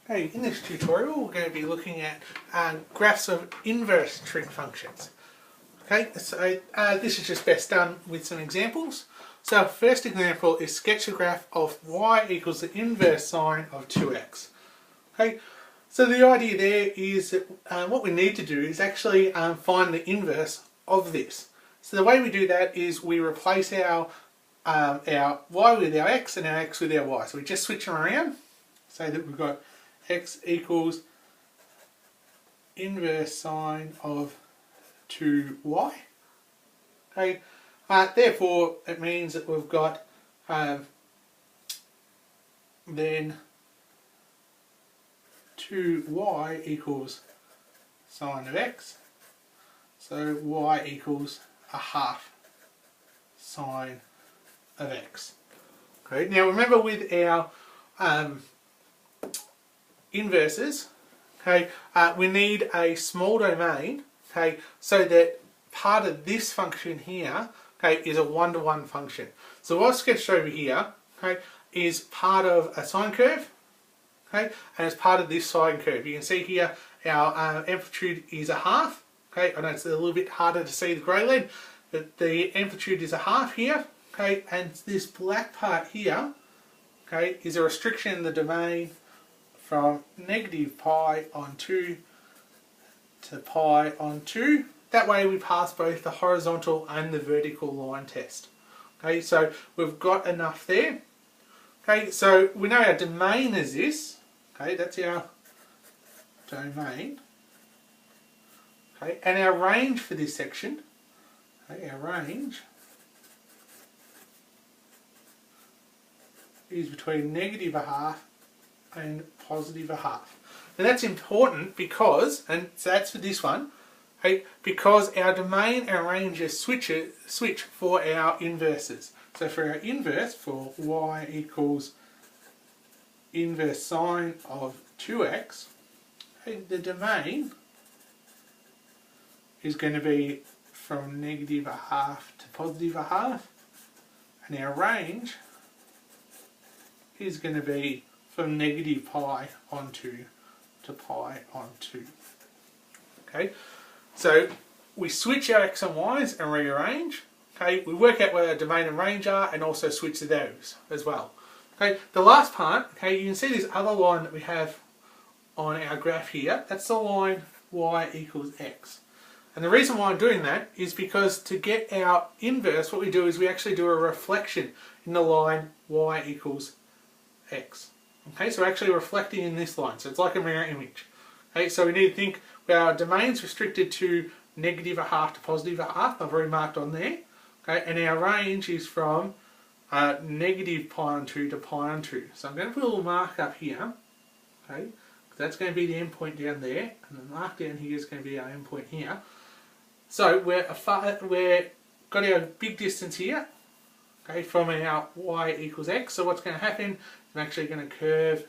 Hey, in this tutorial we're going to be looking at graphs of inverse trig functions. Okay, so this is just best done with some examples. So our first example is sketch a graph of y equals the inverse sine of 2x. Okay, so the idea there is that what we need to do is actually find the inverse of this. So the way we do that is we replace our y with our x and our x with our y. So we just switch them around, so that we've got x equals inverse sine of 2y. Okay, therefore it means that we've got then 2y equals sine of x, so y equals a half sine of x. Okay, now remember with our inverses, okay, we need a small domain, okay, so that part of this function here, okay, is a one-to-one function. So what I've sketched over here, okay, is part of a sine curve, okay, and it's part of this sine curve. You can see here our amplitude is a half. Okay, I know it's a little bit harder to see the grey lead, but the amplitude is a half here. Okay, and this black part here, okay, is a restriction in the domain from negative pi on 2 to pi on 2. That way we pass both the horizontal and the vertical line test. Okay, so we've got enough there. Okay, so we know our domain is this. Okay, that's our domain. Okay, and our range for this section, okay, our range is between negative a half and positive a half. Now that's important because, and so that's for this one, okay, because our domain and ranges switch for our inverses. So for our inverse, for y equals inverse sine of 2x, okay, the domain is going to be from negative a half to positive a half, and our range is going to be from negative pi on 2 to pi on 2. Okay, so we switch our x and y's and rearrange. Okay, we work out where our domain and range are and also switch those as well. Okay, the last part, okay, you can see this other line that we have on our graph here. That's the line y equals x. And the reason why I'm doing that is because to get our inverse, what we do is we actually do a reflection in the line y equals x. Okay, so we're actually reflecting in this line, so it's like a mirror image. Okay, so we need to think our domain's restricted to negative a half to positive a half. I've already marked on there. Okay, and our range is from negative pi on 2 to pi on 2. So I'm going to put a little mark up here. Okay, that's going to be the endpoint down there, and the mark down here is going to be our endpoint here. So we're got our big distance here, okay, from our y equals x. So what's going to happen? I'm actually going to curve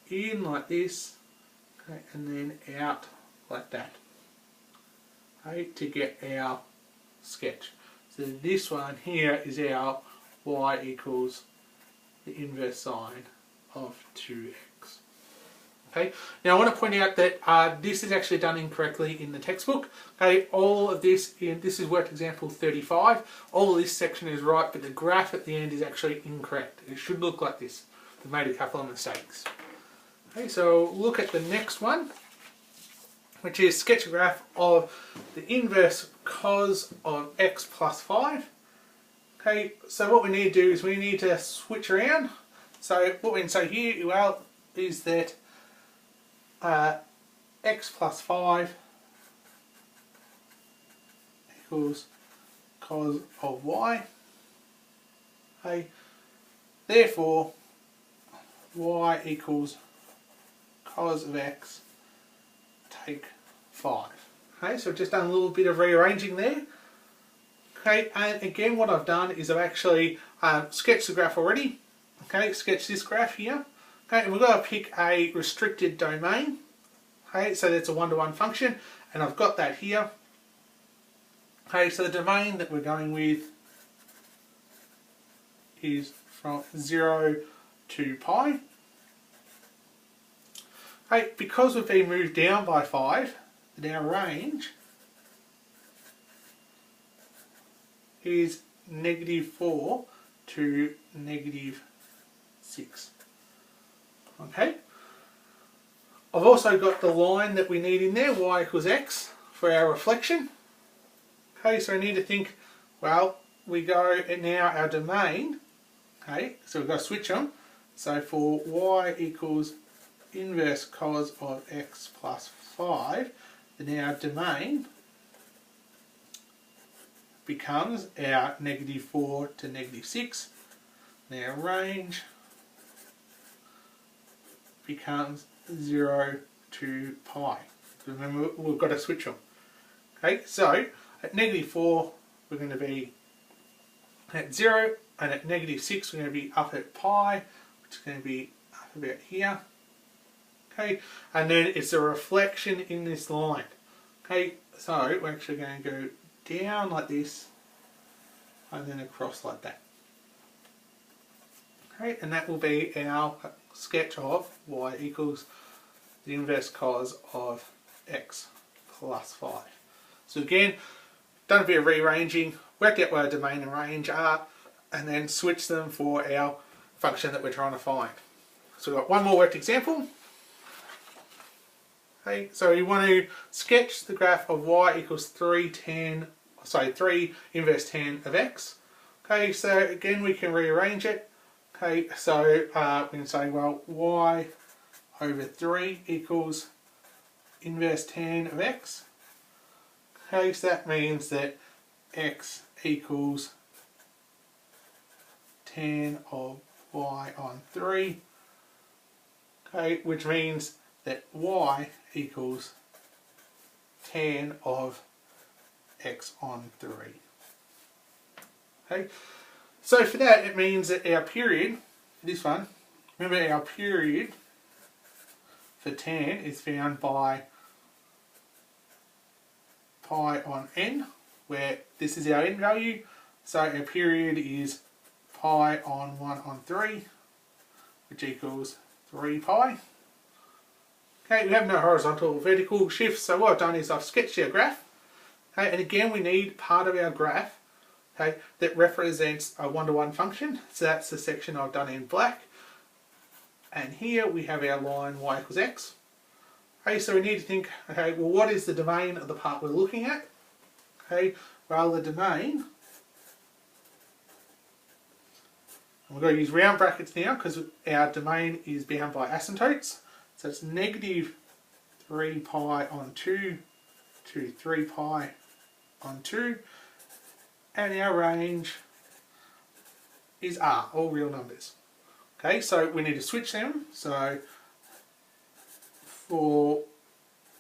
in like this, okay, and then out like that, okay, to get our sketch. So this one here is our y equals the inverse sine of 2x. Okay. Now I want to point out that this is actually done incorrectly in the textbook. Okay, all of this this is worked example 35. All of this section is right, but the graph at the end is actually incorrect. It should look like this. We've made a couple of mistakes. Okay, so look at the next one, which is sketch a graph of the inverse cos of x plus 5. Okay, so what we need to do is we need to switch around. So what we can say here, well, is that x plus 5 equals cos of y. Okay, therefore y equals cos of x take 5. Okay, so I've just done a little bit of rearranging there. Okay, and again what I've done is I've actually sketched the graph already. Okay, sketch this graph here. Okay, and we've got to pick a restricted domain. Okay, so that's a one-to-one function, and I've got that here. Okay, so the domain that we're going with is from 0 to pi. Hey, because we've been moved down by 5, then our range is -4 to -6. Okay. I've also got the line that we need in there, y equals x, for our reflection. Okay, so we need to think, well, we go now our domain. Okay, so we've got to switch them. So for y equals inverse cos of x plus 5, then our domain becomes our -4 to -6. Now range becomes 0 to pi. Remember, we've got to switch them. Okay, so at -4 we're going to be at 0, and at -6 we're going to be up at pi, which is going to be up about here. Okay, and then it's a reflection in this line. Okay, so we're actually going to go down like this and then across like that. Okay, and that will be our sketch of y equals the inverse cos of x plus 5. So again, done a bit of rearranging, worked out where our domain and range are, and then switched them for our function that we're trying to find. So we've got one more worked example. Okay, so we want to sketch the graph of y equals 3 inverse tan of x. Okay, so again we can rearrange it. Okay, so we can say, well, y over 3 equals inverse tan of x. Okay, so that means that x equals tan of y on 3. Okay, which means that y equals tan of x on 3. Okay, so for that it means that our period, this one, remember our period for tan is found by pi on n, where this is our n value, so our period is pi on 1 on 3, which equals 3 pi. Okay, we have no horizontal or vertical shifts, so what I've done is I've sketched our graph. Okay, and again we need part of our graph, okay, that represents a one-to-one function, so that's the section I've done in black. And here we have our line y equals x. Okay, so we need to think, okay, well, what is the domain of the part we're looking at? Okay, well, the domain, we've got to use round brackets now because our domain is bound by asymptotes. So it's -3 pi on 2 to 3 pi on 2, and our range is r, all real numbers. Okay, so we need to switch them. So for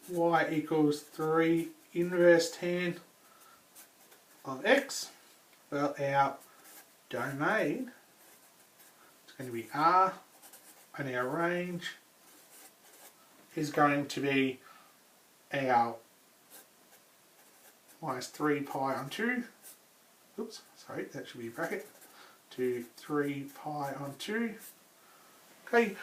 y equals 3 inverse tan of x, well, our domain is going to be r, and our range is going to be our minus 3 pi on 2, oops, sorry, that should be a bracket, to 3 pi on 2. Okay,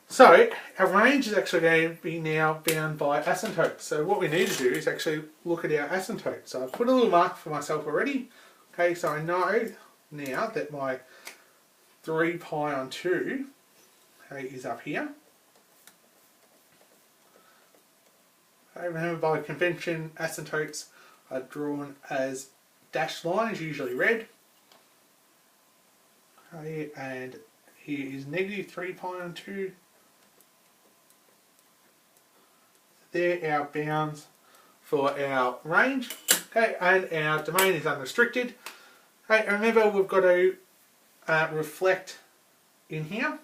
so our range is actually going to be now bound by asymptotes. So what we need to do is actually look at our asymptotes. So I've put a little mark for myself already. Okay, so I know now that my 3 pi on 2, okay, is up here. Okay, remember, by convention, asymptotes are drawn as dashed lines, usually red. Okay, and here is -3 pi on 2. They're our bounds for our range. Okay, and our domain is unrestricted. Okay, and remember we've got to reflect in here.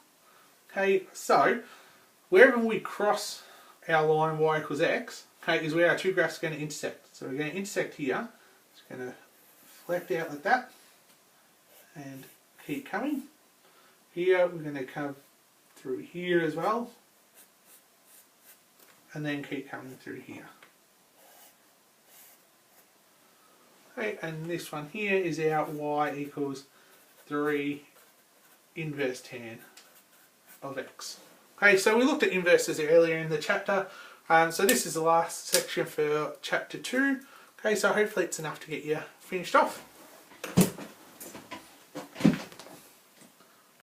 Okay, so wherever we cross our line y equals x, okay, is where our two graphs are going to intersect. So we're going to intersect here. It's going to reflect out like that and keep coming. Here we're going to come through here as well, and then keep coming through here. Okay, and this one here is our y equals 3 inverse tan of x. Okay, so we looked at inverses earlier in the chapter, so this is the last section for chapter 2. Okay, so hopefully it's enough to get you finished off.